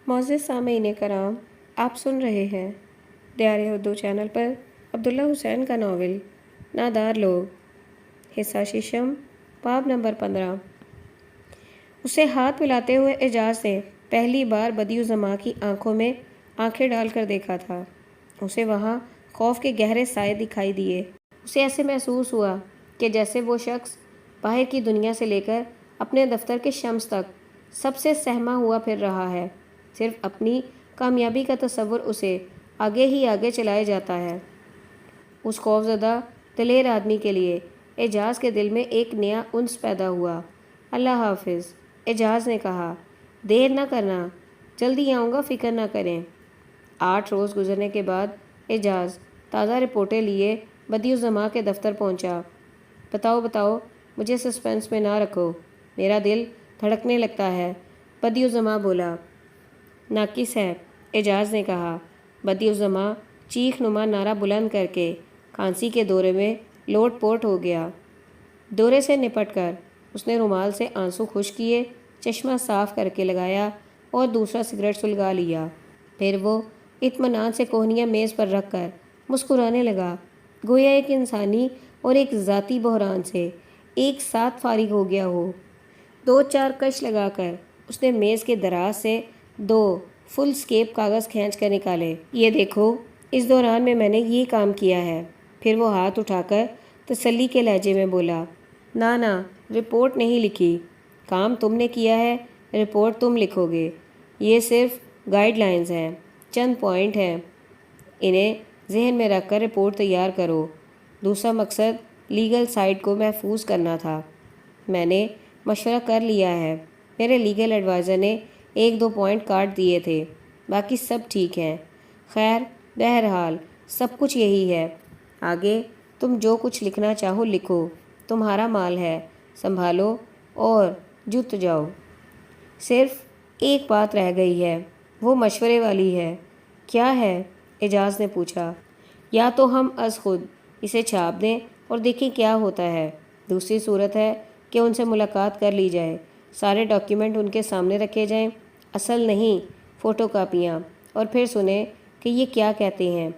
معزز سامعین کرام، آپ سن رہے ہیں دیار اردو چینل پر عبداللہ حسین کا ناول نادار لوگ، حصہ ششم، باب نمبر 15۔ اسے ہاتھ ملاتے ہوئے اعجاز نے پہلی بار بدیع الزماں کی آنکھوں میں آنکھیں ڈال کر دیکھا تھا۔ اسے وہاں خوف کے گہرے سائے دکھائی دیے۔ اسے ایسے محسوس ہوا کہ جیسے وہ شخص باہر کی دنیا سے لے کر اپنے دفتر کے شمس تک سب سے سہما ہوا پھر رہا ہے۔ صرف اپنی کامیابی کا تصور اسے آگے ہی آگے چلائے جاتا ہے۔ اس خوفزدہ دلیر آدمی کے لیے اعجاز کے دل میں ایک نیا انس پیدا ہوا۔ اللہ حافظ، اعجاز نے کہا، دیر نہ کرنا، جلدی آؤں گا، فکر نہ کریں۔ 8 روز گزرنے کے بعد اعجاز تازہ رپورٹیں لیے بدیع الزماں کے دفتر پہنچا۔ بتاؤ، مجھے سسپینس میں نہ رکھو، میرا دل دھڑکنے لگتا ہے، بدیع الزماں بولا۔ ناقص ہے، اعجاز نے کہا۔ بدیع الزماں چیخ نما نعرہ بلند کر کے کھانسی کے دورے میں لوٹ پوٹ ہو گیا۔ دورے سے نپٹ کر اس نے رومال سے آنسو خشک کیے، چشمہ صاف کر کے لگایا اور دوسرا سگریٹ سلگا لیا۔ پھر وہ اطمینان سے کوہنیاں میز پر رکھ کر مسکرانے لگا، گویا ایک انسانی اور ایک ذاتی بحران سے ایک ساتھ فارغ ہو گیا ہو۔ 2-4 کش لگا کر اس نے میز کے دراز سے 2 فل سکیپ کاغذ کھینچ کر نکالے۔ یہ دیکھو، اس دوران میں نے یہ کام کیا ہے۔ پھر وہ ہاتھ اٹھا کر تسلی کے لہجے میں بولا، نہ، رپورٹ نہیں لکھی، کام تم نے کیا ہے، رپورٹ تم لکھو گے۔ یہ صرف گائیڈ لائنز ہیں، چند پوائنٹ ہیں، انہیں ذہن میں رکھ کر رپورٹ تیار کرو۔ دوسرا مقصد لیگل سائٹ کو محفوظ کرنا تھا۔ میں نے مشورہ کر لیا ہے، میرے لیگل ایڈوائزر نے 1-2 پوائنٹ کاٹ دیے تھے، باقی سب ٹھیک ہیں۔ خیر، بہرحال سب کچھ یہی ہے، آگے تم جو کچھ لکھنا چاہو لکھو، تمہارا مال ہے، سنبھالو اور جت جاؤ۔ صرف ایک بات رہ گئی ہے، وہ مشورے والی ہے۔ کیا ہے؟ اعجاز نے پوچھا۔ یا تو ہم از خود اسے چھاپ دیں اور دیکھیں کیا ہوتا ہے، دوسری صورت ہے کہ ان سے ملاقات کر لی جائے، سارے ڈاکیومنٹ ان کے سامنے رکھے جائیں، اصل نہیں فوٹو کاپیاں، اور پھر سنیں کہ یہ کیا کہتے ہیں۔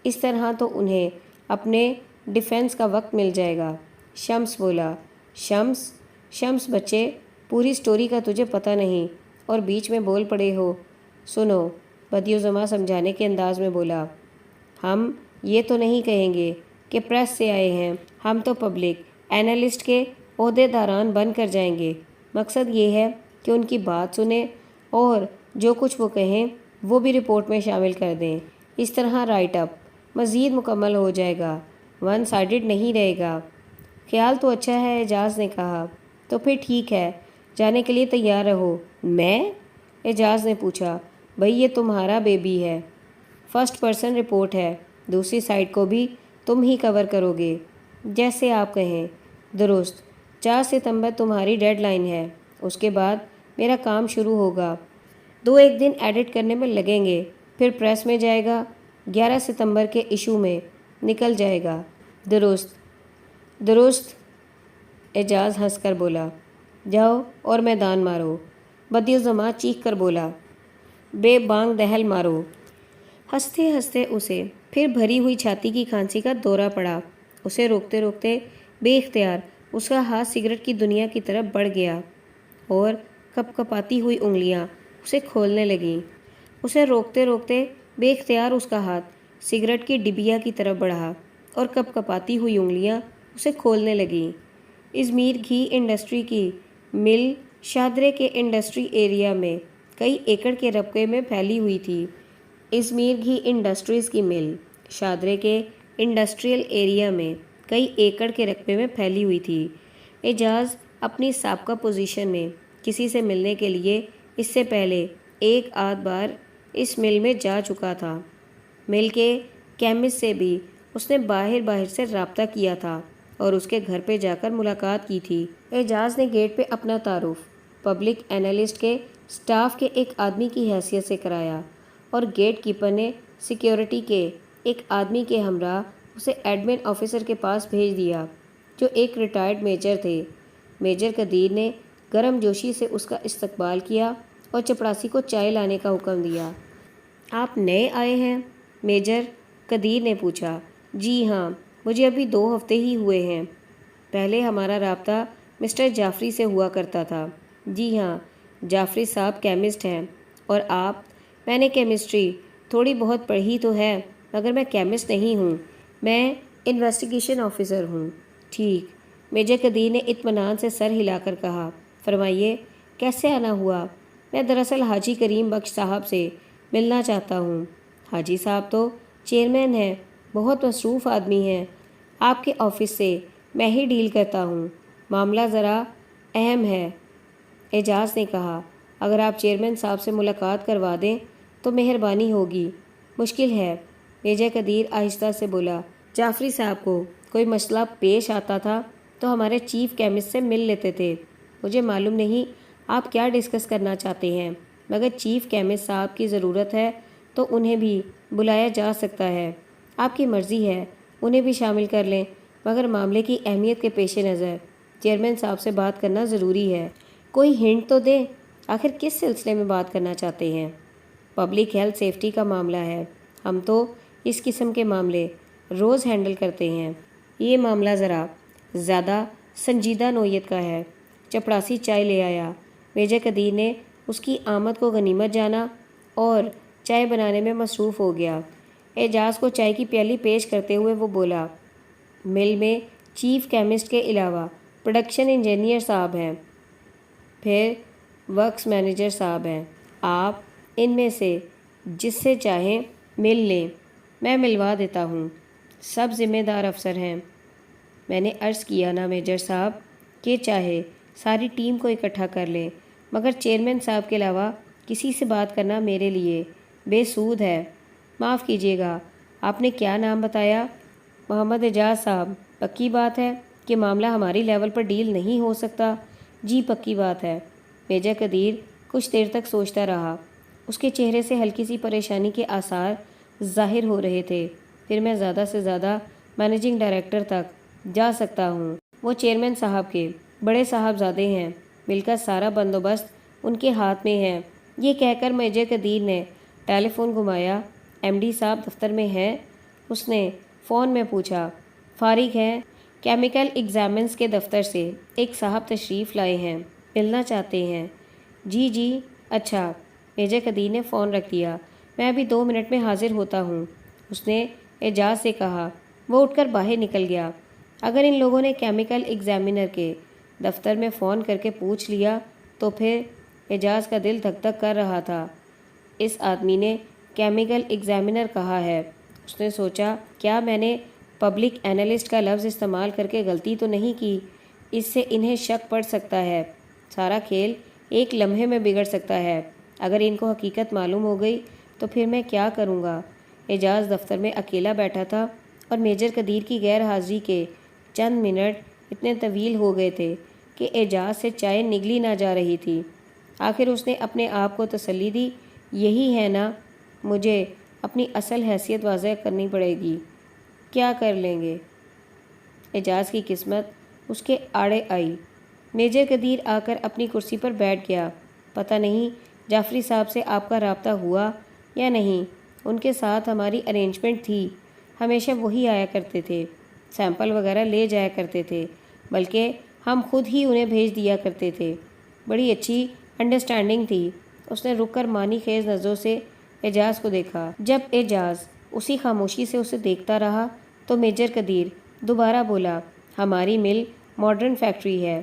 اس طرح تو انہیں اپنے ڈیفنس کا وقت مل جائے گا۔ شمس بولا۔ شمس بچے، پوری سٹوری کا تجھے پتہ نہیں اور بیچ میں بول پڑے ہو۔ سنو، بدیع الزماں سمجھانے کے انداز میں بولا، ہم یہ تو نہیں کہیں گے کہ پریس سے آئے ہیں، ہم تو پبلک اینالسٹ کے عہدے داران بن کر جائیں گے۔ مقصد یہ ہے کہ ان کی بات سنیں اور جو کچھ وہ کہیں وہ بھی رپورٹ میں شامل کر دیں۔ اس طرح رائٹ اپ مزید مکمل ہو جائے گا، 1 سائیڈڈ نہیں رہے گا۔ خیال تو اچھا ہے، اعجاز نے کہا۔ تو پھر ٹھیک ہے، جانے کے لیے تیار رہو۔ میں؟ اعجاز نے پوچھا۔ بھئی یہ تمہارا بیبی ہے، فرسٹ پرسن رپورٹ ہے، دوسری سائٹ کو بھی تم ہی کور کرو گے، جیسے آپ کہیں۔ درست، 4 ستمبر تمہاری ڈیڈ لائن ہے، اس کے بعد میرا کام شروع ہوگا، 2-1 دن ایڈٹ کرنے میں لگیں گے، پھر پریس میں جائے گا، 11 ستمبر کے ایشو میں نکل جائے گا۔ درست، اعجاز ہنس کر بولا۔ جاؤ اور میدان مارو، بدیع الزماں چیخ کر بولا، بے بانگ دہل مارو۔ ہنستے ہنستے اسے پھر بھری ہوئی چھاتی کی کھانسی کا دورہ پڑا۔ اسے روکتے روکتے بے اختیار اس کا ہاتھ سگریٹ کی دنیا کی طرف بڑھ گیا اور کپ کپاتی ہوئی انگلیاں اسے کھولنے لگیں۔ اسے روکتے روکتے بے اختیار اس کا ہاتھ سگریٹ کی ڈبیا کی طرف بڑھا اور کپ کپاتی ہوئی انگلیاں اسے کھولنے لگیں۔ ازمیر گھی انڈسٹری کی مل شاہدرے کے انڈسٹری ایریا میں کئی ایکڑ کے رقبے میں پھیلی ہوئی تھی۔ ازمیر گھی انڈسٹریز کی مل شاہدرے کے انڈسٹریل ایریا میں کئی ایکڑ کے رقبے میں پھیلی ہوئی تھی۔ اعجاز اپنی سابقہ پوزیشن میں کسی سے ملنے کے لیے اس سے پہلے 1-8 بار اس مل میں جا چکا تھا۔ مل کے کیمسٹ سے بھی اس نے باہر سے رابطہ کیا تھا اور اس کے گھر پہ جا کر ملاقات کی تھی۔ اعجاز نے گیٹ پہ اپنا تعارف پبلک اینالسٹ کے سٹاف کے ایک آدمی کی حیثیت سے کرایا اور گیٹ کیپر نے سیکیورٹی کے ایک آدمی کے ہمراہ اسے ایڈمن آفیسر کے پاس بھیج دیا، جو ایک ریٹائرڈ میجر تھے۔ میجر قدیر نے گرم جوشی سے اس کا استقبال کیا اور چپڑاسی کو چائے لانے کا حکم دیا۔ آپ نئے آئے ہیں؟ میجر قدیر نے پوچھا۔ جی ہاں، مجھے ابھی 2 ہفتے ہی ہوئے ہیں۔ پہلے ہمارا رابطہ مسٹر جعفری سے ہوا کرتا تھا۔ جی ہاں، جعفری صاحب کیمسٹ ہیں۔ اور آپ؟ میں نے کیمسٹری تھوڑی بہت پڑھی تو ہے، مگر میں کیمسٹ نہیں ہوں، میں انویسٹیگیشن آفیسر ہوں۔ ٹھیک، میجر قدیر نے اطمینان سے سر ہلا کر کہا۔ فرمائیے، کیسے آنا ہوا؟ میں دراصل حاجی کریم بخش صاحب سے ملنا چاہتا ہوں۔ حاجی صاحب تو چیئرمین ہیں، بہت مصروف آدمی ہیں۔ آپ کے آفس سے میں ہی ڈیل کرتا ہوں، معاملہ ذرا اہم ہے، اعجاز نے کہا۔ اگر آپ چیئرمین صاحب سے ملاقات کروا دیں تو مہربانی ہوگی۔ مشکل ہے، میجر قدیر آہستہ سے بولا۔ جعفری صاحب کو کوئی مسئلہ پیش آتا تھا تو ہمارے چیف کیمسٹ سے مل لیتے تھے۔ مجھے معلوم نہیں آپ کیا ڈسکس کرنا چاہتے ہیں، مگر چیف کیمسٹ صاحب کی ضرورت ہے تو انہیں بھی بلایا جا سکتا ہے۔ آپ کی مرضی ہے، انہیں بھی شامل کر لیں، مگر معاملے کی اہمیت کے پیش نظر چیئرمین صاحب سے بات کرنا ضروری ہے۔ کوئی ہنٹ تو دیں، آخر کس سلسلے میں بات کرنا چاہتے ہیں؟ پبلک ہیلتھ سیفٹی کا معاملہ ہے، ہم تو اس قسم کے معاملے روز ہینڈل کرتے ہیں۔ یہ معاملہ ذرا زیادہ سنجیدہ نوعیت کا ہے۔ چپڑاسی چائے لے آیا۔ میجر قدیر نے اس کی آمد کو غنیمت جانا اور چائے بنانے میں مصروف ہو گیا۔ اعجاز کو چائے کی پیالی پیش کرتے ہوئے وہ بولا، مل میں چیف کیمسٹ کے علاوہ پروڈکشن انجینئر صاحب ہیں، پھر ورکس مینیجر صاحب ہیں۔ آپ ان میں سے جس سے چاہیں مل لیں، میں ملوا دیتا ہوں، سب ذمہ دار افسر ہیں۔ میں نے عرض کیا نا میجر صاحب کہ چاہے ساری ٹیم کو اکٹھا کر لیں، مگر چیئرمین صاحب کے علاوہ کسی سے بات کرنا میرے لیے بے سود ہے۔ معاف کیجیے گا، آپ نے کیا نام بتایا؟ محمد اعجاز صاحب۔ پکی بات ہے کہ معاملہ ہماری لیول پر ڈیل نہیں ہو سکتا؟ جی پکی بات ہے۔ میجر قدیر کچھ دیر تک سوچتا رہا۔ اس کے چہرے سے ہلکی سی پریشانی کے آثار ظاہر ہو رہے تھے۔ پھر میں زیادہ سے زیادہ مینیجنگ ڈائریکٹر تک جا سکتا ہوں، وہ چیئرمین صاحب کے بڑے صاحبزادے ہیں، مل کر سارا بندوبست ان کے ہاتھ میں ہے۔ یہ کہہ کر میجر قدیر نے ٹیلی فون گھمایا۔ ایم ڈی صاحب دفتر میں ہیں؟ اس نے فون میں پوچھا۔ فارغ ہیں، کیمیکل ایگزامنز کے دفتر سے ایک صاحب تشریف لائے ہیں، ملنا چاہتے ہیں۔ جی جی، اچھا۔ میجر قدیر نے فون رکھ دیا۔ میں ابھی 2 منٹ میں حاضر ہوتا ہوں، اس نے اعجاز سے کہا۔ وہ اٹھ کر باہر نکل گیا۔ اگر ان لوگوں نے کیمیکل ایگزامینر کے دفتر میں فون کر کے پوچھ لیا تو پھر اعجاز کا دل دھک دھک کر رہا تھا۔ اس آدمی نے کیمیکل ایگزامینر کہا ہے۔ اس نے سوچا، کیا میں نے پبلک اینالسٹ کا لفظ استعمال کر کے غلطی تو نہیں کی؟ اس سے انہیں شک پڑ سکتا ہے، سارا کھیل ایک لمحے میں بگڑ سکتا ہے۔ اگر ان کو حقیقت معلوم ہو گئی تو پھر میں کیا کروں گا؟ اعجاز دفتر میں اکیلا بیٹھا تھا اور میجر قدیر کی غیر حاضری کے چند منٹ اتنے طویل ہو گئے تھے کہ اعجاز سے چائے نگلی نہ جا رہی تھی۔ آخر اس نے اپنے آپ کو تسلی دی، یہی ہے نا، مجھے اپنی اصل حیثیت واضح کرنی پڑے گی۔ کیا کر لیں گے؟ اعجاز کی قسمت اس کے آڑے آئی۔ میجر قدیر آ کر اپنی کرسی پر بیٹھ گیا۔ پتہ نہیں جعفری صاحب سے آپ کا رابطہ ہوا یا نہیں، ان کے ساتھ ہماری ارینجمنٹ تھی، ہمیشہ وہی آیا کرتے تھے، سیمپل وغیرہ لے جایا کرتے تھے، بلکہ ہم خود ہی انہیں بھیج دیا کرتے تھے۔ بڑی اچھی انڈرسٹینڈنگ تھی۔ اس نے رک کر معنی خیز نظروں سے اعجاز کو دیکھا۔ جب اعجاز اسی خاموشی سے اسے دیکھتا رہا تو میجر قدیر دوبارہ بولا، ہماری مل ماڈرن فیکٹری ہے،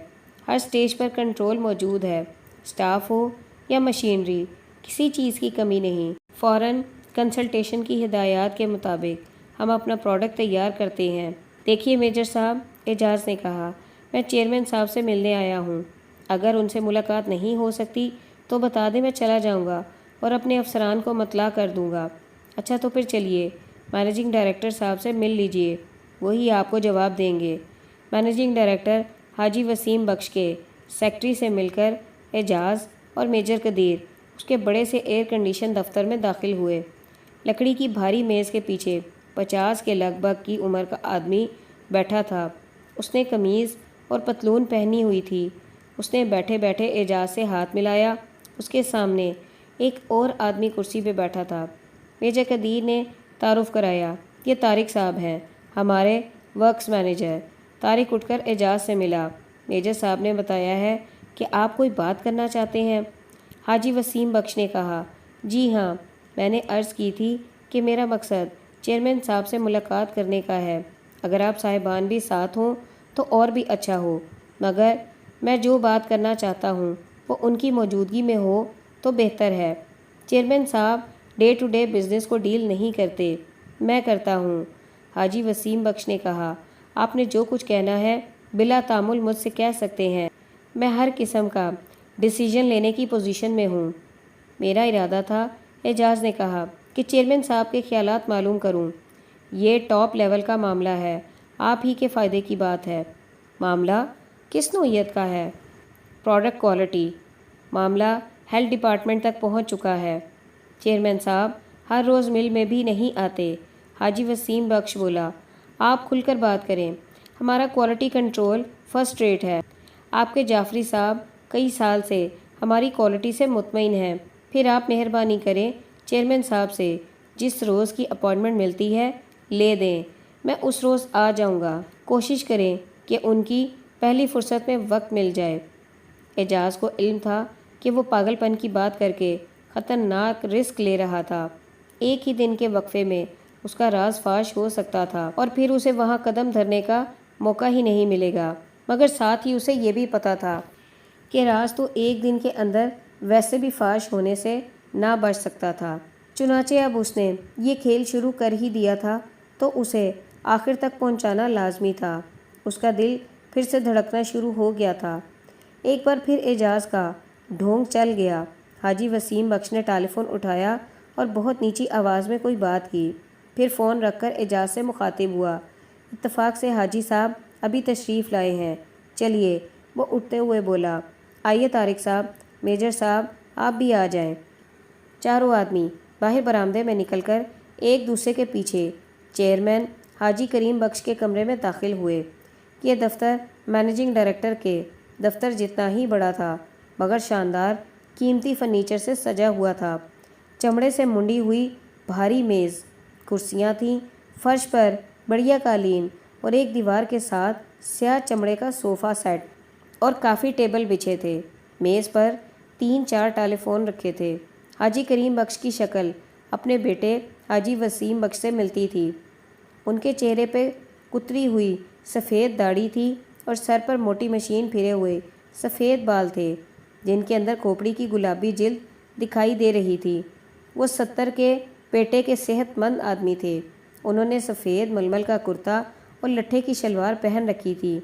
ہر سٹیج پر کنٹرول موجود ہے، سٹاف ہو یا مشینری، کسی چیز کی کمی نہیں۔ فوراً کنسلٹیشن کی ہدایات کے مطابق ہم اپنا پروڈکٹ تیار کرتے ہیں۔ دیکھیے میجر صاحب، اعجاز نے کہا، میں چیئرمین صاحب سے ملنے آیا ہوں۔ اگر ان سے ملاقات نہیں ہو سکتی تو بتا دیں، میں چلا جاؤں گا اور اپنے افسران کو مطلع کر دوں گا۔ اچھا تو پھر چلیے، مینیجنگ ڈائریکٹر صاحب سے مل لیجئے، وہی آپ کو جواب دیں گے۔ مینیجنگ ڈائریکٹر حاجی وسیم بخش کے سیکرٹری سے مل کر اعجاز اور میجر قدیر اس کے بڑے سے ایئر کنڈیشن دفتر میں داخل ہوئے۔ لکڑی کی بھاری میز کے پیچھے 50 کے لگ بھگ کی عمر کا آدمی بیٹھا تھا۔ اس نے قمیض اور پتلون پہنی ہوئی تھی۔ اس نے بیٹھے بیٹھے اعجاز سے ہاتھ ملایا اس کے سامنے ایک اور آدمی کرسی پہ بیٹھا تھا۔ میجر قدیر نے تعارف کرایا، یہ طارق صاحب ہیں، ہمارے ورکس مینیجر۔ طارق اٹھ کر اعجاز سے ملا۔ میجر صاحب نے بتایا ہے کہ آپ کوئی بات کرنا چاہتے ہیں؟ حاجی وسیم بخش نے کہا، جی ہاں، میں نے عرض کی تھی کہ میرا مقصد چیئرمین صاحب سے ملاقات کرنے کا ہے۔ اگر آپ صاحبان بھی ساتھ ہوں تو اور بھی اچھا ہو، مگر میں جو بات کرنا چاہتا ہوں وہ ان کی موجودگی میں ہو تو بہتر ہے۔ چیئرمین صاحب ڈے ٹو ڈے بزنس کو ڈیل نہیں کرتے، میں کرتا ہوں۔ حاجی وسیم بخش نے کہا، آپ نے جو کچھ کہنا ہے بلا تعامل مجھ سے کہہ سکتے ہیں، میں ہر قسم کا ڈیسیژن لینے کی پوزیشن میں ہوں۔ میرا ارادہ تھا، اعجاز نے کہا، کہ چیئرمین صاحب کے خیالات معلوم کروں۔ یہ ٹاپ لیول کا معاملہ ہے، آپ ہی کے فائدے کی بات ہے۔ معاملہ کس نوعیت کا ہے؟ Product quality. معاملہ ہیلتھ ڈپارٹمنٹ تک پہنچ چکا ہے۔ چیئرمین صاحب ہر روز مل میں بھی نہیں آتے۔ حاجی وسیم بخش بولا، آپ کھل کر بات کریں، ہمارا کوالٹی کنٹرول فرسٹ ریٹ ہے۔ آپ کے جعفری صاحب کئی سال سے ہماری کوالٹی سے مطمئن ہیں۔ پھر آپ مہربانی کریں چیئرمین صاحب سے جس روز کی اپائنٹمنٹ ملتی ہے لے دیں، میں اس روز آ جاؤں گا۔ کوشش کریں کہ ان کی پہلی فرصت میں وقت مل جائے۔ اعجاز کو علم تھا کہ وہ پاگل پن کی بات کر کے خطرناک رسک لے رہا تھا۔ ایک ہی دن کے وقفے میں اس کا راز فاش ہو سکتا تھا اور پھر اسے وہاں قدم دھرنے کا موقع ہی نہیں ملے گا، مگر ساتھ ہی اسے یہ بھی پتہ تھا کہ راز تو ایک دن کے اندر ویسے بھی فاش ہونے سے نہ بچ سکتا تھا۔ چنانچہ اب اس نے یہ کھیل شروع کر ہی دیا تھا تو اسے آخر تک پہنچانا لازمی تھا۔ اس کا دل پھر سے دھڑکنا شروع ہو گیا تھا۔ ایک بار پھر اعجاز کا ڈھونگ چل گیا۔ حاجی وسیم بخش نے ٹیلی فون اٹھایا اور بہت نیچی آواز میں کوئی بات کی، پھر فون رکھ کر اعجاز سے مخاطب ہوا، اتفاق سے حاجی صاحب ابھی تشریف لائے ہیں، چلیے۔ وہ اٹھتے ہوئے بولا، آئیے طارق صاحب، میجر صاحب آپ بھی آ جائیں۔ چاروں آدمی باہر برآمدے میں نکل کر ایک دوسرے کے پیچھے چیئرمین حاجی کریم بخش کے کمرے میں داخل ہوئے۔ یہ دفتر مینیجنگ ڈائریکٹر کے دفتر جتنا ہی بڑا تھا، مگر شاندار قیمتی فرنیچر سے سجا ہوا تھا۔ چمڑے سے منڈی ہوئی بھاری میز، کرسیاں تھیں، فرش پر بڑھیا قالین اور ایک دیوار کے ساتھ سیاہ چمڑے کا صوفہ سیٹ اور کافی ٹیبل بچھے تھے۔ میز پر 3-4 ٹیلی فون رکھے تھے۔ حاجی کریم بخش کی شکل اپنے بیٹے حاجی وسیم بخش سے ملتی تھی۔ ان کے چہرے پہ کتری ہوئی سفید داڑھی تھی اور سر پر موٹی مشین پھرے ہوئے سفید بال تھے جن کے اندر کھوپڑی کی گلابی جلد دکھائی دے رہی تھی۔ وہ 70 کے پیٹے کے صحت مند آدمی تھے۔ انہوں نے سفید ململ کا کرتا اور لٹھے کی شلوار پہن رکھی تھی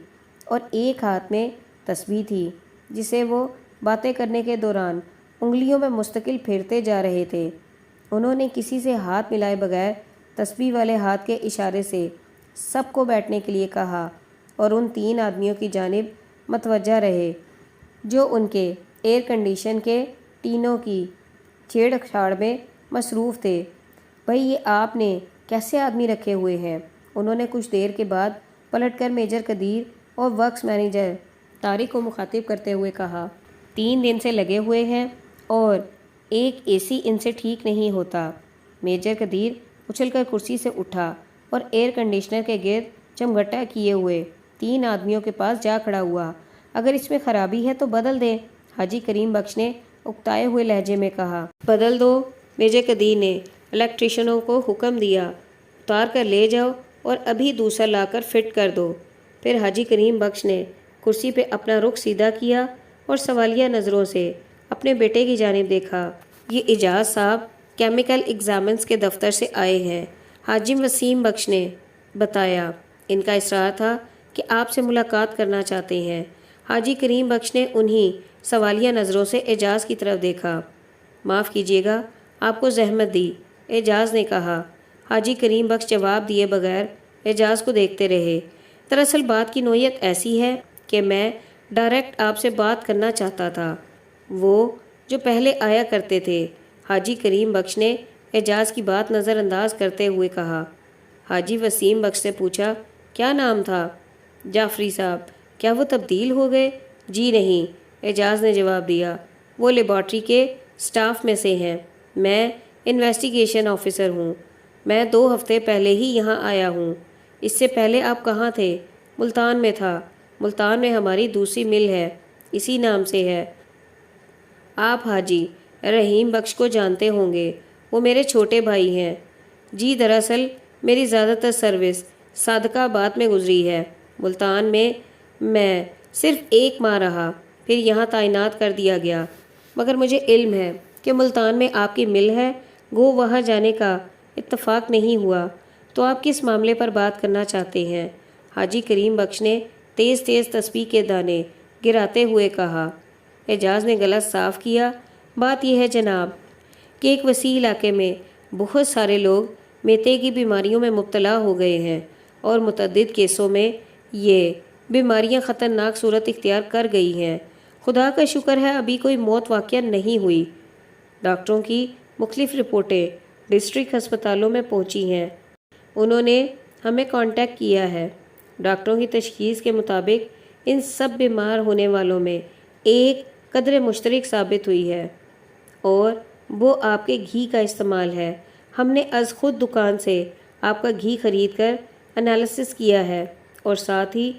اور ایک ہاتھ میں تسبیح تھی جسے وہ باتیں کرنے کے دوران انگلیوں میں مستقل پھیرتے جا رہے تھے۔ انہوں نے کسی سے ہاتھ ملائے بغیر تسبیح والے ہاتھ کے اشارے سے سب کو بیٹھنے کے لیے کہا اور ان 3 آدمیوں کی جانب متوجہ رہے جو ان کے ایئر کنڈیشن کے ٹینوں کی چھیڑ چھاڑ میں مصروف تھے۔ بھئی یہ آپ نے کیسے آدمی رکھے ہوئے ہیں؟ انہوں نے کچھ دیر کے بعد پلٹ کر میجر قدیر اور ورکس مینیجر طارق کو مخاطب کرتے ہوئے کہا، 3 دن سے لگے ہوئے ہیں اور ایک اے سی ان سے ٹھیک نہیں ہوتا۔ میجر قدیر اچھل کر کرسی سے اٹھا اور ایئر کنڈیشنر کے گرد چمگٹا کیے ہوئے 3 آدمیوں کے پاس جا کھڑا ہوا۔ اگر اس میں خرابی ہے تو بدل دیں، حاجی کریم بخش نے اکتائے ہوئے لہجے میں کہا۔ بدل دو، میجر قدیر نے الیکٹریشنوں کو حکم دیا، اتار کر لے جاؤ اور ابھی دوسرا لا کر فٹ کر دو۔ پھر حاجی کریم بخش نے کرسی پہ اپنا رخ سیدھا کیا اور سوالیہ نظروں سے اپنے بیٹے کی جانب دیکھا۔ یہ اعجاز صاحب کیمیکل ایگزامنز کے دفتر سے آئے ہیں، حاجی وسیم بخش نے بتایا۔ ان کا اصرار تھا کہ آپ سے ملاقات کرنا چاہتے ہیں۔ حاجی کریم بخش نے انہی سوالیہ نظروں سے اعجاز کی طرف دیکھا۔ معاف کیجیے گا، آپ کو زحمت دی، اعجاز نے کہا۔ حاجی کریم بخش جواب دیے بغیر اعجاز کو دیکھتے رہے۔ دراصل بات کی نوعیت ایسی ہے کہ میں ڈائریکٹ آپ سے بات کرنا چاہتا تھا، وہ جو پہلے آیا کرتے تھے۔ حاجی کریم بخش نے اعجاز کی بات نظر انداز کرتے ہوئے کہا۔ حاجی وسیم بخش سے پوچھا، کیا نام تھا؟ جعفری صاحب۔ کیا وہ تبدیل ہو گئے؟ جی نہیں، اعجاز نے جواب دیا۔ وہ لیبارٹری کے سٹاف میں سے ہیں۔ میں انویسٹیگیشن آفیسر ہوں۔ میں 2 ہفتے پہلے ہی یہاں آیا ہوں۔ اس سے پہلے آپ کہاں تھے؟ ملتان میں تھا۔ ملتان میں ہماری دوسری مل ہے، اسی نام سے ہے۔ آپ حاجی رحیم بخش کو جانتے ہوں گے، وہ میرے چھوٹے بھائی ہیں۔ جی دراصل میری زیادہ تر سروس صادقہ آباد میں گزری ہے۔ ملتان میں صرف 1 ماہ رہا، پھر یہاں تعینات کر دیا گیا، مگر مجھے علم ہے کہ ملتان میں آپ کی مل ہے، گو وہاں جانے کا اتفاق نہیں ہوا۔ تو آپ کس معاملے پر بات کرنا چاہتے ہیں؟ حاجی کریم بخش نے تیز تیز تسبیح کے دانے گراتے ہوئے کہا۔ اعجاز نے گلا صاف کیا۔ بات یہ ہے جناب کہ ایک وسیع علاقے میں بہت سارے لوگ میتے کی بیماریوں میں مبتلا ہو گئے ہیں اور متعدد کیسوں میں یہ بیماریاں خطرناک صورت اختیار کر گئی ہیں۔ خدا کا شکر ہے ابھی کوئی موت واقعہ نہیں ہوئی۔ ڈاکٹروں کی مختلف رپورٹیں ڈسٹرکٹ ہسپتالوں میں پہنچی ہیں۔ انہوں نے ہمیں کانٹیکٹ کیا ہے۔ ڈاکٹروں کی تشخیص کے مطابق ان سب بیمار ہونے والوں میں ایک قدر مشترک ثابت ہوئی ہے، اور وہ آپ کے گھی کا استعمال ہے۔ ہم نے از خود دکان سے آپ کا گھی خرید کر انالیسس کیا ہے اور ساتھ ہی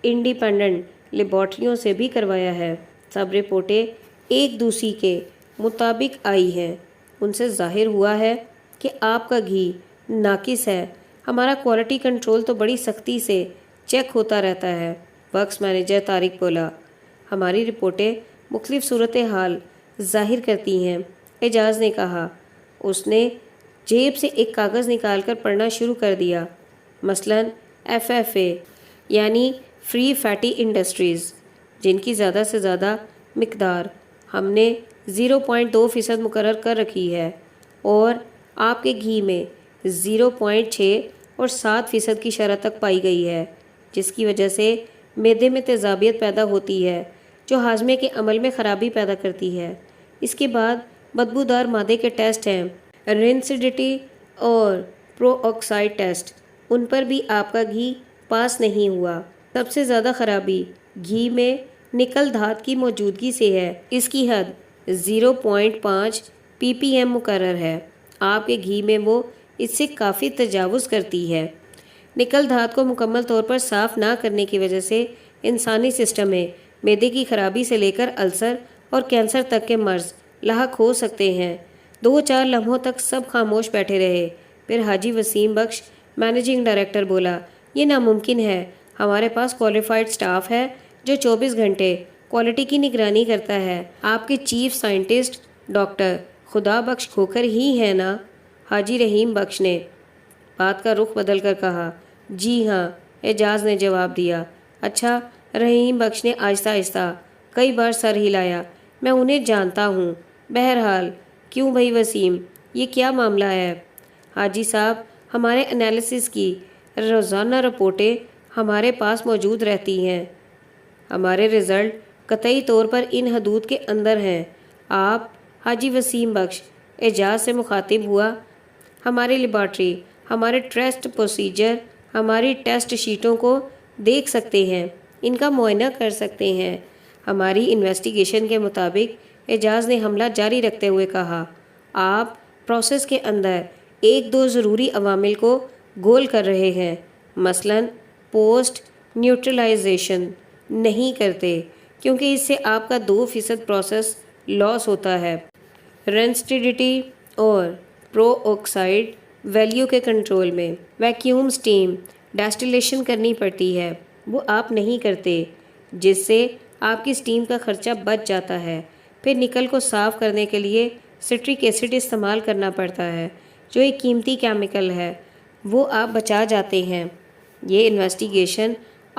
انڈیپینڈنٹ لیبارٹریوں سے بھی کروایا ہے۔ سب رپورٹیں ایک دوسری کے مطابق آئی ہیں۔ ان سے ظاہر ہوا ہے کہ آپ کا گھی ناقص ہے۔ ہمارا کوالٹی کنٹرول تو بڑی سختی سے چیک ہوتا رہتا ہے، ورکس مینیجر طارق بولا۔ ہماری رپورٹیں مختلف صورتحال ظاہر کرتی ہیں، اعجاز نے کہا۔ اس نے جیب سے ایک کاغذ نکال کر پڑھنا شروع کر دیا۔ مثلاً FFA یعنی فری فیٹی انڈسٹریز، جن کی زیادہ سے زیادہ مقدار ہم نے 0.2% مقرر کر رکھی ہے، اور آپ کے گھی میں 0.6 اور 7% کی شرح تک پائی گئی ہے، جس کی وجہ سے معدے میں تیزابیت پیدا ہوتی ہے جو ہاضمے کے عمل میں خرابی پیدا کرتی ہے۔ اس کے بعد بدبودار مادے کے ٹیسٹ ہیں، رینسڈٹی اور پرو آکسائڈ ٹیسٹ، ان پر بھی آپ کا گھی پاس نہیں ہوا۔ سب سے زیادہ خرابی گھی میں نکل دھات کی موجودگی سے ہے۔ اس کی حد 0.5 ppm مقرر ہے۔ آپ کے گھی میں وہ اس سے کافی تجاوز کرتی ہے۔ نکل دھات کو مکمل طور پر صاف نہ کرنے کی وجہ سے انسانی سسٹم میں معدے کی خرابی سے لے کر السر اور کینسر تک کے مرض لاحق ہو سکتے ہیں۔ 2-4 لمحوں تک سب خاموش بیٹھے رہے، پھر حاجی وسیم بخش مینیجنگ ڈائریکٹر بولا، یہ ناممکن ہے۔ ہمارے پاس کوالیفائڈ سٹاف ہے جو 24 گھنٹے کوالٹی کی نگرانی کرتا ہے۔ آپ کے چیف سائنٹسٹ ڈاکٹر خدا بخش کھوکر ہی ہیں نا؟ حاجی رحیم بخش نے بات کا رخ بدل کر کہا۔ جی ہاں، اعجاز نے جواب دیا۔ اچھا، رحیم بخش نے آہستہ آہستہ کئی بار سر ہلایا۔ میں انہیں جانتا ہوں۔ بہرحال، کیوں بھائی وسیم، یہ کیا معاملہ ہے؟ حاجی صاحب، ہمارے انالیسس کی روزانہ رپورٹیں ہمارے پاس موجود رہتی ہیں۔ ہمارے رزلٹ قطعی طور پر ان حدود کے اندر ہیں۔ آپ حاجی وسیم بخش اعجاز سے مخاطب ہوا۔ ہماری لیبارٹری، ہمارے ٹیسٹ پروسیجر، ہماری ٹیسٹ شیٹوں کو دیکھ سکتے ہیں، ان کا معائنہ کر سکتے ہیں۔ ہماری انویسٹیگیشن کے مطابق، اعجاز نے حملہ جاری رکھتے ہوئے کہا، آپ پروسیس کے اندر 1-2 ضروری عوامل کو گول کر رہے ہیں۔ مثلاً پوسٹ نیوٹرلائزیشن نہیں کرتے، کیونکہ اس سے آپ کا 2% پروسیس لاس ہوتا ہے۔ رینسٹیڈیٹی اور پرو آکسائڈ ویلیو کے کنٹرول میں ویکیوم سٹیم ڈسٹیلیشن کرنی پڑتی ہے، وہ آپ نہیں کرتے، جس سے آپ کی سٹیم کا خرچہ بچ جاتا ہے۔ پھر نکل کو صاف کرنے کے لیے سٹرک ایسڈ استعمال کرنا پڑتا ہے، جو ایک قیمتی کیمیکل ہے، وہ آپ بچا جاتے ہیں۔ یہ انویسٹیگیشن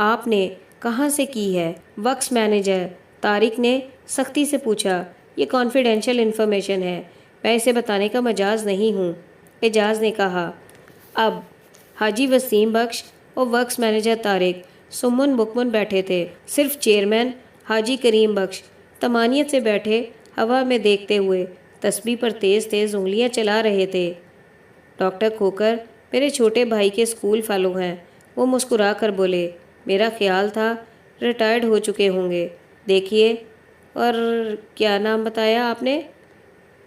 آپ نے کہاں سے کی ہے؟ ورکس مینیجر طارق نے سختی سے پوچھا۔ یہ کانفیڈینشیل انفارمیشن ہے، میں اسے بتانے کا مجاز نہیں ہوں، اعجاز نے کہا۔ اب حاجی وسیم بخش اور ورکس مینیجر طارق سمن بکمن بیٹھے تھے۔ صرف چیئرمین حاجی کریم بخش طمانیت سے بیٹھے ہوا میں دیکھتے ہوئے تسبیح پر تیز تیز انگلیاں چلا رہے تھے۔ ڈاکٹر کھوکر میرے چھوٹے بھائی کے اسکول فیلو ہیں، وہ مسکرا کر بولے۔ میرا خیال تھا ریٹائرڈ ہو چکے ہوں گے۔ دیکھیے، اور کیا نام بتایا آپ نے؟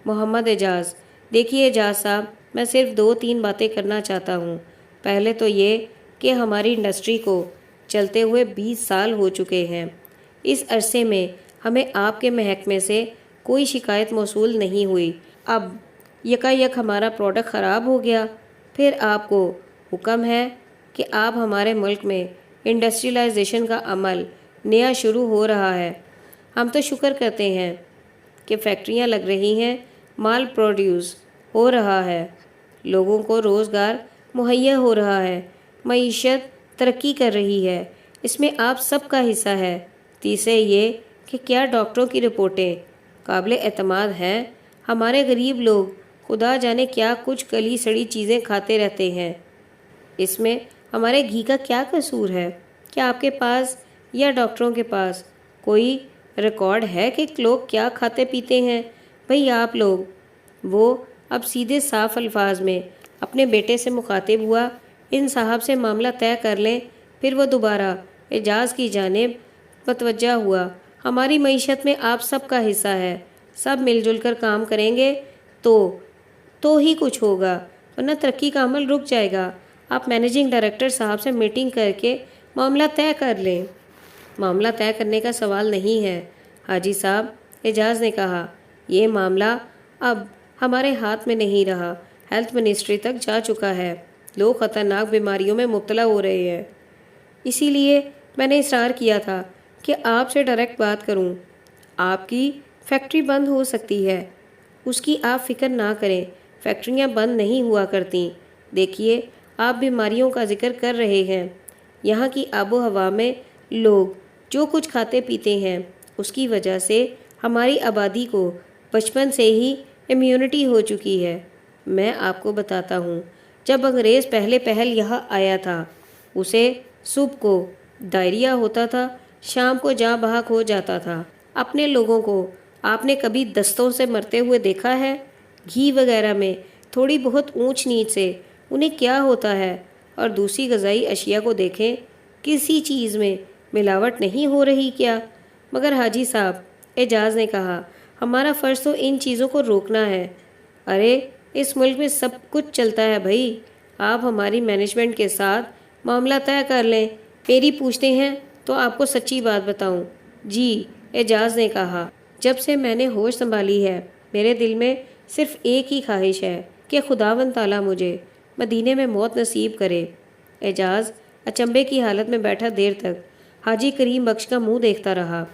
محمد اعجاز۔ دیکھیے اعجاز صاحب، میں صرف 2-3 باتیں کرنا چاہتا ہوں۔ پہلے تو یہ کہ ہماری انڈسٹری کو چلتے ہوئے 20 سال ہو چکے ہیں۔ اس عرصے میں ہمیں آپ کے محکمے سے کوئی شکایت موصول نہیں ہوئی۔ اب یکا ہمارا پروڈکٹ خراب ہو گیا، پھر آپ کو حکم ہے کہ آپ ہمارے ملک میں انڈسٹریلائزیشن کا عمل نیا شروع ہو رہا ہے۔ ہم تو شکر کرتے ہیں کہ فیکٹریاں لگ رہی ہیں، مال پروڈیوس ہو رہا ہے، لوگوں کو روزگار مہیا ہو رہا ہے، معیشت ترقی کر رہی ہے۔ اس میں آپ سب کا حصہ ہے۔ تیسرے یہ کہ کیا ڈاکٹروں کی رپورٹیں قابل اعتماد ہیں؟ ہمارے غریب لوگ خدا جانے کیا کچھ گلی سڑی چیزیں کھاتے رہتے ہیں، اس میں ہمارے گھی کا کیا قصور ہے؟ کیا آپ کے پاس یا ڈاکٹروں کے پاس کوئی ریکارڈ ہے کہ لوگ کیا کھاتے پیتے ہیں؟ بھئی آپ لوگ وہ اب سیدھے صاف الفاظ میں اپنے بیٹے سے مخاطب ہوا، ان صاحب سے معاملہ طے کر لیں۔ پھر وہ دوبارہ اعجاز کی جانب متوجہ ہوا۔ ہماری معیشت میں آپ سب کا حصہ ہے، سب مل جل کر کام کریں گے تو ہی کچھ ہوگا، ورنہ ترقی کا عمل رک جائے گا۔ آپ مینیجنگ ڈائریکٹر صاحب سے میٹنگ کر کے معاملہ طے کر لیں۔ معاملہ طے کرنے کا سوال نہیں ہے حاجی صاحب، اعجاز نے کہا، یہ معاملہ اب ہمارے ہاتھ میں نہیں رہا، ہیلتھ منسٹری تک جا چکا ہے، لوگ خطرناک بیماریوں میں مبتلا ہو رہے ہیں۔ اسی لیے میں نے اصرار کیا تھا کہ آپ سے ڈائریکٹ بات کروں۔ آپ کی فیکٹری بند ہو سکتی ہے، اس کی آپ فکر نہ کریں، فیکٹریاں بند نہیں ہوا کرتیں۔ دیکھیے آپ بیماریوں کا ذکر کر رہے ہیں، یہاں کی آب و ہوا میں لوگ جو کچھ کھاتے پیتے ہیں اس کی وجہ سے ہماری آبادی کو بچپن سے ہی امیونٹی ہو چکی ہے۔ میں آپ کو بتاتا ہوں، جب انگریز پہل یہاں آیا تھا، اسے صبح کو ڈائریا ہوتا تھا، شام کو جاں بحق ہو جاتا تھا۔ اپنے لوگوں کو آپ نے کبھی دستوں سے مرتے ہوئے دیکھا ہے؟ گھی وغیرہ میں تھوڑی بہت اونچ نیچ سے انہیں کیا ہوتا ہے، اور دوسری غذائی اشیاء کو دیکھیں، کسی چیز میں ملاوٹ نہیں ہو رہی کیا؟ مگر حاجی صاحب، اعجاز نے کہا، ہمارا فرض تو ان چیزوں کو روکنا ہے۔ ارے اس ملک میں سب کچھ چلتا ہے بھائی، آپ ہماری مینجمنٹ کے ساتھ معاملہ طے کر لیں۔ میری پوچھتے ہیں تو آپ کو سچی بات بتاؤں؟ جی، اعجاز نے کہا، جب سے میں نے ہوش سنبھالی ہے میرے دل میں صرف ایک ہی خواہش ہے کہ خداوند تعالیٰ مجھے مدینے میں موت نصیب کرے۔ اعجاز اچنبے کی حالت میں بیٹھا دیر تک حاجی کریم بخش کا منہ دیکھتا رہا۔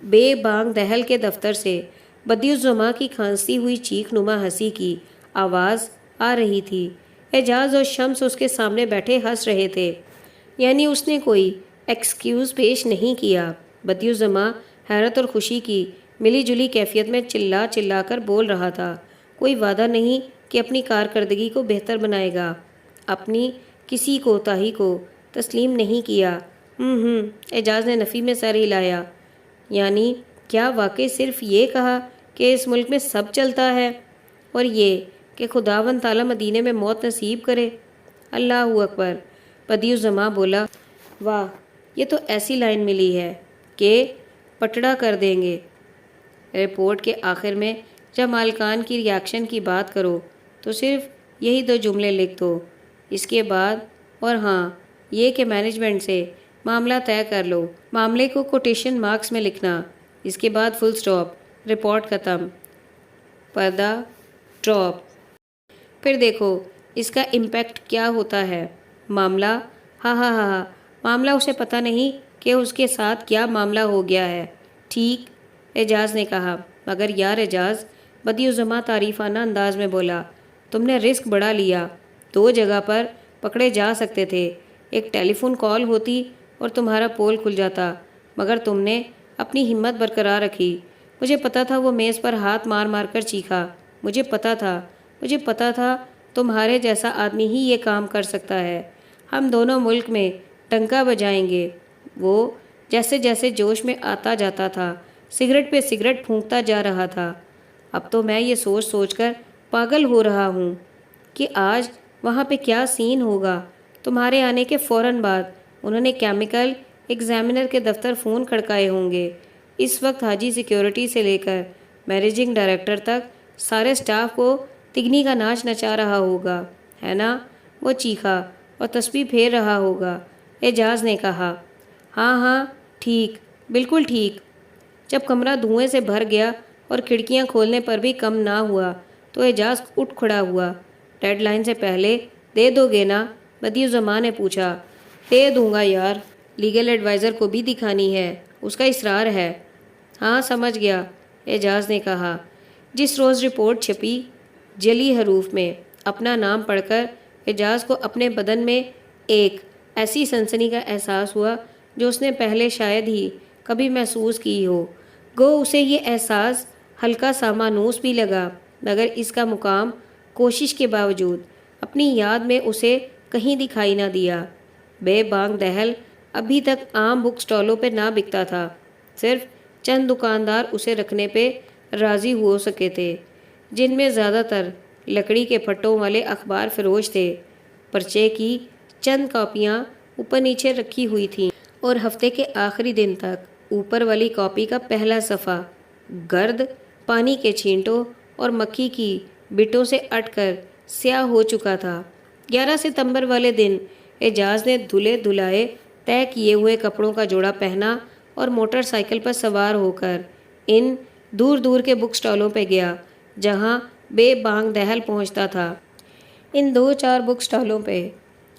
بے بانگ دہل کے دفتر سے بدیع الزماں کی کھانستی ہوئی چیخ نما ہنسی کی آواز آ رہی تھی۔ اعجاز اور شمس اس کے سامنے بیٹھے ہنس رہے تھے، یعنی اس نے کوئی ایکسکیوز پیش نہیں کیا۔ بدیع الزماں حیرت اور خوشی کی ملی جلی کیفیت میں چلا چلا کر بول رہا تھا، کوئی وعدہ نہیں کہ اپنی کارکردگی کو بہتر بنائے گا، اپنی کسی کوتاہی کو تسلیم نہیں کیا۔ اعجاز نے نفی میں سر ہلایا۔ یعنی کیا واقعی صرف یہ کہا کہ اس ملک میں سب چلتا ہے، اور یہ کہ خداوند تعالیٰ مدینے میں موت نصیب کرے؟ اللہ اکبر! بدیع الزماں بولا، واہ، یہ تو ایسی لائن ملی ہے کہ پٹڑا کر دیں گے۔ رپورٹ کے آخر میں جب مالکان کی ریاکشن کی بات کرو تو صرف یہی 2 جملے لکھ دو، اس کے بعد اور ہاں یہ کہ مینجمنٹ سے معاملہ طے کر لو۔ معاملے کو کوٹیشن مارکس میں لکھنا، اس کے بعد فل سٹاپ، رپورٹ ختم، پردہ ڈراپ۔ پھر دیکھو اس کا امپیکٹ کیا ہوتا ہے۔ معاملہ ہاں معاملہ اسے پتہ نہیں کہ اس کے ساتھ کیا معاملہ ہو گیا ہے۔ ٹھیک، اعجاز نے کہا، مگر یار اعجاز، بدیع الزماں تعریفانہ انداز میں بولا، تم نے رسک بڑا لیا، 2 جگہ پر پکڑے جا سکتے تھے، ایک ٹیلی فون کال ہوتی اور تمہارا پول کھل جاتا، مگر تم نے اپنی ہمت برقرار رکھی۔ مجھے پتا تھا وہ میز پر ہاتھ مار مار کر چیخا، مجھے پتا تھا تمہارے جیسا آدمی ہی یہ کام کر سکتا ہے، ہم دونوں ملک میں ڈنکا بجائیں گے۔ وہ جیسے جیسے جوش میں آتا جاتا تھا، سگریٹ پہ سگریٹ پھونکتا جا رہا تھا۔ اب تو میں یہ سوچ کر پاگل ہو رہا ہوں کہ آج وہاں پہ کیا سین ہوگا۔ تمہارے آنے کے فوراً بعد انہوں نے کیمیکل ایگزامینر کے دفتر فون کھڑکائے ہوں گے، اس وقت حاجی سیکیورٹی سے لے کر مینیجنگ ڈائریکٹر تک سارے سٹاف کو تگنی کا ناچ نچا رہا ہوگا، ہے نا؟ وہ چیخا اور تسبیح پھیر رہا ہوگا۔ اعجاز نے کہا، ہاں ہاں ٹھیک، بالکل ٹھیک۔ جب کمرہ دھوئیں سے بھر گیا اور کھڑکیاں کھولنے پر بھی کم نہ ہوا تو اعجاز اٹھ کھڑا ہوا۔ ڈیڈ لائن سے پہلے دے دو گے نا؟ بدیع نے پوچھا۔ دے دوں گا یار، لیگل ایڈوائزر کو بھی دکھانی ہے، اس کا اصرار ہے۔ ہاں سمجھ گیا، اعجاز نے کہا۔ جس روز رپورٹ چھپی، جلی حروف میں اپنا نام پڑھ کر اعجاز کو اپنے بدن میں ایک ایسی سنسنی کا احساس ہوا جو اس نے پہلے شاید ہی کبھی محسوس کی ہو۔ گو اسے یہ احساس ہلکا سا مانوس بھی لگا، مگر اس کا مقام کوشش کے باوجود اپنی یاد میں اسے کہیں دکھائی نہ دیا۔ بے بانگ دہل ابھی تک عام بک سٹالوں پہ نہ بکتا تھا، صرف چند دکاندار اسے رکھنے پہ راضی ہو سکے تھے، جن میں زیادہ تر لکڑی کے پھٹوں والے اخبار فروش تھے۔ پرچے کی چند کاپیاں اوپر نیچے رکھی ہوئی تھیں اور ہفتے کے آخری دن تک اوپر والی کاپی کا پہلا صفحہ گرد، پانی کے چھینٹوں اور مکھی کی بٹوں سے اٹ کر سیاہ ہو چکا تھا۔ 11 ستمبر والے دن اعجاز نے دھلے دھلائے طے کیے ہوئے کپڑوں کا جوڑا پہنا اور موٹر سائیکل پر سوار ہو کر ان دور دور کے بک سٹالوں پہ گیا جہاں بے بانگ دہل پہنچتا تھا۔ ان 2-4 بک سٹالوں پہ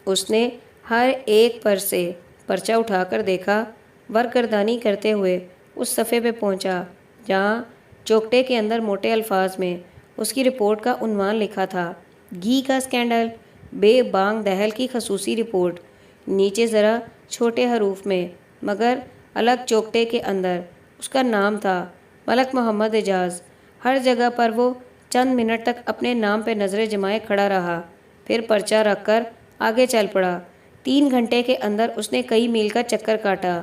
اس نے ہر ایک پر سے پرچہ اٹھا کر دیکھا، ورگردانی کرتے ہوئے اس صفحے پہ پہنچا جہاں چوکٹے کے اندر موٹے الفاظ میں اس کی رپورٹ کا عنوان لکھا تھا، گھی کا اسکینڈل، بے بانگ دہل کی خصوصی رپورٹ۔ نیچے ذرا چھوٹے حروف میں مگر الگ چوکٹے کے اندر اس کا نام تھا، ملک محمد اعجاز۔ ہر جگہ پر وہ چند منٹ تک اپنے نام پہ نظریں جمائے کھڑا رہا، پھر پرچہ رکھ کر آگے چل پڑا۔ 3 گھنٹے کے اندر اس نے کئی میل کا چکر کاٹا۔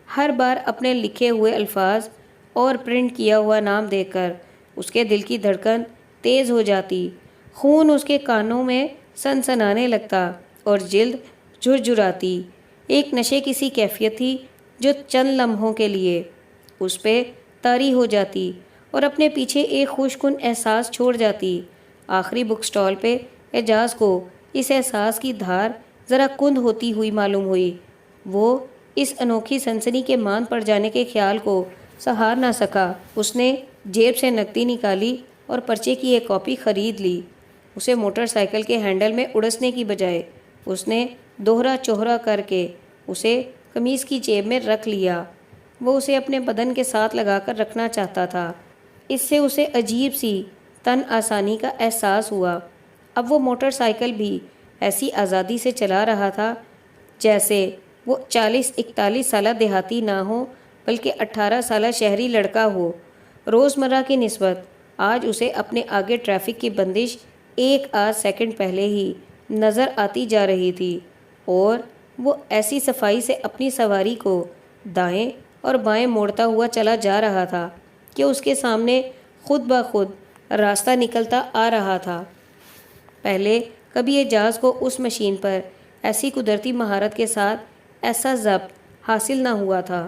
ہر بار اپنے لکھے ہوئے الفاظ اور پرنٹ کیا ہوا نام دیکھ کر اس کے دل کی دھڑکن تیز ہو جاتی، خون اس کے کانوں میں سنسنانے لگتا اور جلد جھرجھراتی۔ ایک نشے کی سی کیفیت تھی جو چند لمحوں کے لیے اس پہ طاری ہو جاتی اور اپنے پیچھے ایک خوش کن احساس چھوڑ جاتی۔ آخری بک سٹال پہ اعجاز کو اس احساس کی دھار ذرا کند ہوتی ہوئی معلوم ہوئی۔ وہ اس انوکھی سنسنی کے مان پڑ جانے کے خیال کو سہار نہ سکا۔ اس نے جیب سے نقدی نکالی اور پرچے کی ایک کاپی خرید لی۔ اسے موٹر سائیکل کے ہینڈل میں اڑسنے کی بجائے اس نے دوہرا چوہرا کر کے اسے قمیص کی جیب میں رکھ لیا۔ وہ اسے اپنے بدن کے ساتھ لگا کر رکھنا چاہتا تھا۔ اس سے اسے عجیب سی تن آسانی کا احساس ہوا۔ اب وہ موٹر سائیکل بھی ایسی آزادی سے چلا رہا تھا جیسے وہ 40-41 سالہ دیہاتی نہ ہو بلکہ 18 سالہ شہری لڑکا ہو۔ روزمرہ کی نسبت آج اسے اپنے آگے ٹریفک کی بندش 1 سیکنڈ پہلے ہی نظر آتی جا رہی تھی اور وہ ایسی صفائی سے اپنی سواری کو دائیں اور بائیں موڑتا ہوا چلا جا رہا تھا کہ اس کے سامنے خود بخود راستہ نکلتا آ رہا تھا۔ پہلے کبھی اعجاز کو اس مشین پر ایسی قدرتی مہارت کے ساتھ ایسا ضبط حاصل نہ ہوا تھا۔